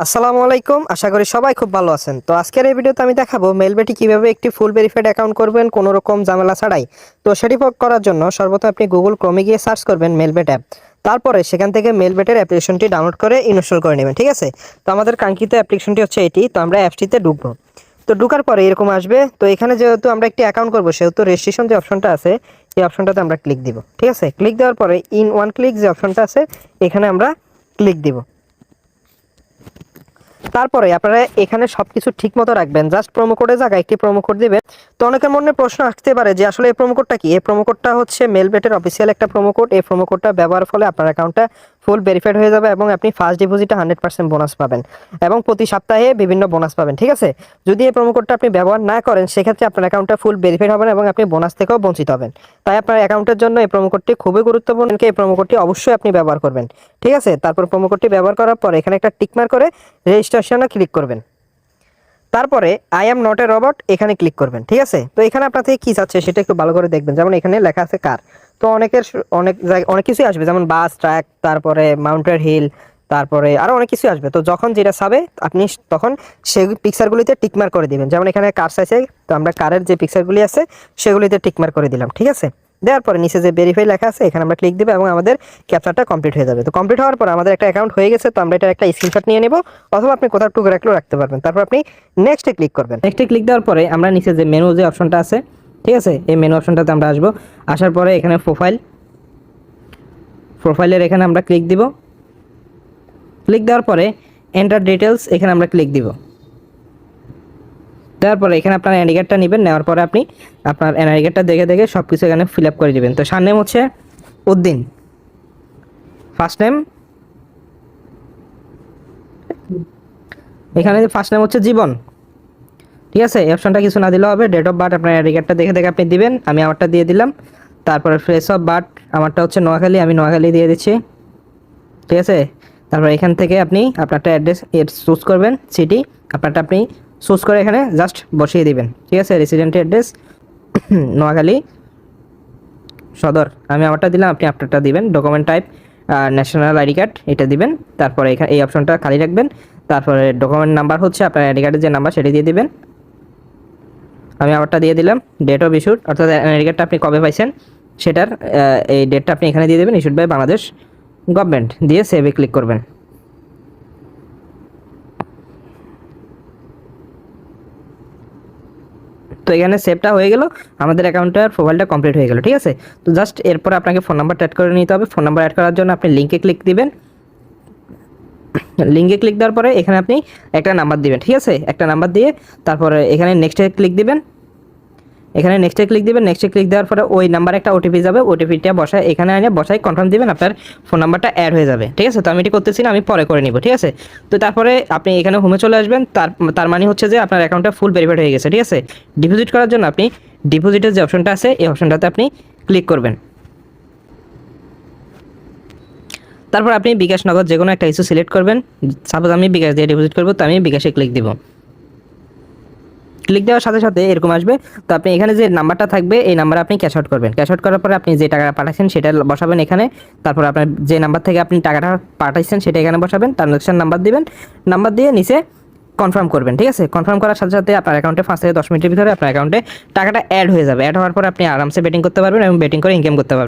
আসসালামু আলাইকুম, আশা করি সবাই খুব ভালো আছেন। তো আজকের এই ভিডিওতে আমি দেখাবো মেলবেটে কিভাবে একটি ফুল ভেরিফাইড অ্যাকাউন্ট করবেন কোনো রকম ঝামেলা ছাড়াই। তো সেটি করার জন্য সর্বপ্রথম আপনি গুগল ক্রোমে গিয়ে সার্চ করবেন মেলবেট অ্যাপ। তারপরে সেখান থেকে মেলবেটের অ্যাপ্লিকেশনটি ডাউনলোড করে ইনস্টল করে নেবেন, ঠিক আছে। তো আমাদের কাঙ্ক্ষিত অ্যাপ্লিকেশনটি হচ্ছে এটি। তো আমরা অ্যাপটিতে ঢুকবো। তো ঢুকার পরে এরকম আসবে। তো এখানে যেহেতু আমরা একটি অ্যাকাউন্ট করবো সেহেতু রেজিস্ট্রেশন যে অপশনটা আছে এই অপশনটাতে আমরা ক্লিক দিব, ঠিক আছে। ক্লিক দেওয়ার পরে ইন ওয়ান ক্লিক যে অপশনটা আছে এখানে আমরা ক্লিক দিব। তারপরে আপনারা এখানে সবকিছু ঠিকমতো রাখবেন, জাস্ট প্রোমো কোডের জায়গায় একটি প্রোমো কোড দিবেন। তো অনেকের মনে প্রশ্ন আসতে পারে যে আসলে এই প্রোমো কোডটা কি। এই প্রোমো কোডটা হচ্ছে মেলবেটের অফিসিয়াল একটা প্রোমো কোড। এই প্রোমো কোডটা ব্যবহার ফলে আপনার অ্যাকাউন্টটা ফুল ভেরিফাইড হয়ে যাবে এবং আপনি ফার্স্ট ডিপোজিটে 100% বোনাস পাবেন এবং প্রতি সপ্তাহে বিভিন্ন বোনাস পাবেন, ঠিক আছে। যদি এই প্রোমো কোডটা আপনি ব্যবহার না করেন সেক্ষেত্রে আপনার অ্যাকাউন্টটা ফুল ভেরিফাইড হবে না এবং আপনি বোনাস থেকেও বঞ্চিত হবেন। তাই আপনার অ্যাকাউন্টের জন্য এই প্রোমো কোডটি খুবই গুরুত্বপূর্ণ। এই প্রোমো কোডটি অবশ্যই আপনি ব্যবহার করবেন, ঠিক আছে। তারপর প্রোমো কোডটি ব্যবহার করার পর এখানে একটা টিকমার্ক করে রেজিস্ট্রেশনে ক্লিক করবেন। তারপরে I am not a robot এখানে ক্লিক করবেন, ঠিক আছে। তো এখানে আপনার থেকে কি চাচ্ছে সেটা একটু ভালো করে দেখবেন। যেমন এখানে লেখা আছে কার। তো অনেক কিছুই আসবে, যেমন বাস, ট্রাক, তারপরে মাউন্টেন হিল, তারপরে আরো অনেক কিছু আসবে। তো যখন যেটা চাবে আপনি তখন সেই পিকচারগুলিতে টিকমার্ক করে দিবেন। যেমন এখানে কার চাইছে, তো আমরা কারের যে পিকচারগুলি আছে সেগুলিতে টিকমার্ক করে দিলাম, ঠিক আছে। দেওয়ার পরে নিচে যে ভেরিফাই লেখা আছে এখানে আমরা ক্লিক দেবো এবং আমাদের ক্যাপচারটা কমপ্লিট হয়ে যাবে। তো কমপ্লিট হওয়ার পর আমাদের একটা অ্যাকাউন্ট হয়ে গেছে। তো আমরা এটার একটা স্ক্রিনশট নিয়ে নেব, অথবা আপনি কোথাও টুকে রাখলেও রাখতে পারবেন। তারপর আপনি নেক্সটে ক্লিক করবেন। নেক্সটে ক্লিক দেওয়ার পরে আমরা নিচে যে মেনু যে অপশনটা আছে, ঠিক আছে, এই মেনু অপশনটাতে আমরা আসবো। আসার পরে এখানে প্রোফাইলের এখানে আমরা ক্লিক দিব। ক্লিক দেওয়ার পরে এন্টার ডিটেলস এখানে আমরা ক্লিক দিব। দেওয়ার পরে এখানে আপনার এনআইডি কার্ডটা নেবেন। নেওয়ার পরে আপনি আপনার এনআইডি কার্ডটা দেখে দেখে সব কিছু এখানে ফিল আপ করে দেবেন। তো সারনেম হচ্ছে উদ্দিন, ফার্স্ট নেম এখানে ফার্স্ট নেম হচ্ছে জীবন, ঠিক আছে। এই অপশনটা কিছু না দিলেও হবে। ডেট অফ বার্থ আপনার এনআইডি কার্ডটা দেখে দেখে আপনি দিবেন। আমি আমারটা দিয়ে দিলাম। তারপরে প্লেস অফ বার্থ আমারটা হচ্ছে নোয়াখালী, আমি নোয়াখালী দিয়ে দিচ্ছি, ঠিক আছে। তারপর এখান থেকে আপনি আপনারটা অ্যাড্রেস চুজ করবেন, সিটি আপনারটা আপনি চুজ করে এখানে জাস্ট বসিয়ে দিবেন, ঠিক আছে। রেসিডেন্ট অ্যাড্রেস নোয়াখালী সদর, আমি আমারটা দিলাম, আপনি আপনারটা দিবেন। Document type national ID card এটা দিবেন। তারপরে এখানে এই অপশনটা খালি রাখবেন। তারপরে ডকুমেন্ট নাম্বার হচ্ছে আপনার আইডি কার্ডের যে নাম্বার সেটি দিয়ে দিবেন, আমি আমারটা দিয়ে দিলাম। ডেট অফ ইস্যুড অর্থাৎ আইডি কার্ডটা আপনি কবে পাইছেন সেটার এই ডেটটা আপনি এখানে দিয়ে দেবেন। ইস্যুড বাই বাংলাদেশ গভর্নমেন্ট দিয়ে সেভে ক্লিক করবেন। তো এখানে সেভটা হয়ে গেল, আমাদের অ্যাকাউন্টের প্রোফাইলটা কমপ্লিট হয়ে গেল, ঠিক আছে। তো জাস্ট এরপর আপনাকে ফোন নাম্বারটা অ্যাড করে নিতে হবে। ফোন নাম্বার অ্যাড করার জন্য আপনি লিঙ্কে ক্লিক দিবেন। লিঙ্কে ক্লিক দেওয়ার পরে এখানে আপনি একটা নাম্বার দিবেন, ঠিক আছে। একটা নাম্বার দিয়ে তারপরে এখানে নেক্সটে ক্লিক দিবেন। এখানে নেক্সটে ক্লিক দিবেন। নেক্সটে ক্লিক দেওয়ার পরে ওই নাম্বারে একটা ওটিপি যাবে, ওটিপিটা বসায় এখানে এনে বসায় কনফার্ম দিবেন, আপনার ফোন নাম্বারটা অ্যাড হয়ে যাবে, ঠিক আছে। তো আমি এটি করতেছি না, আমি পরে করে নিব, ঠিক আছে। তো তারপরে আপনি এখানে হোমে চলে আসবেন। তার মানে হচ্ছে যে আপনার অ্যাকাউন্টটা ফুল ভেরিফাইড হয়ে গেছে, ঠিক আছে। ডিপোজিট করার জন্য আপনি ডিপোজিটের যে অপশনটা আছে এই অপশনটাতে আপনি ক্লিক করবেন। তারপর আপনি বিকাশ নগদ যে কোনো একটা ইস্যু সিলেক্ট করবেন। সাপোজ আমি বিকাশ দিয়ে ডিপোজিট করবো, তো আমি বিকাশে ক্লিক দিব। ক্লিক দেওয়ার সাথে সাথে এরকম আসবে। তো আপনি এখানে যে নাম্বারটা থাকবে এই নাম্বারে আপনি ক্যাশ আউট করবেন। ক্যাশ আউট করার পরে আপনি যে টাকা পাঠাচ্ছেন সেটা বসাবেন এখানে। তারপর আপনার যে নাম্বার থেকে আপনি টাকাটা পাঠাচ্ছেন সেটা এখানে বসাবেন। ট্রানজাকশন নাম্বার দিবেন। নাম্বার দিয়ে নিচে কনফার্ম করবেন, ঠিক আছে। কনফার্ম করার সাথে সাথে আপনার অ্যাকাউন্টে 5 থেকে 10 মিনিটের ভিতরে আপনার অ্যাকাউন্টে টাকাটা অ্যাড হয়ে যাবে। অ্যাড হওয়ার পর আপনি আরামসে বেটিং করতে পারবেন এবং বেটিং করে ইনকাম করতে পারবেন।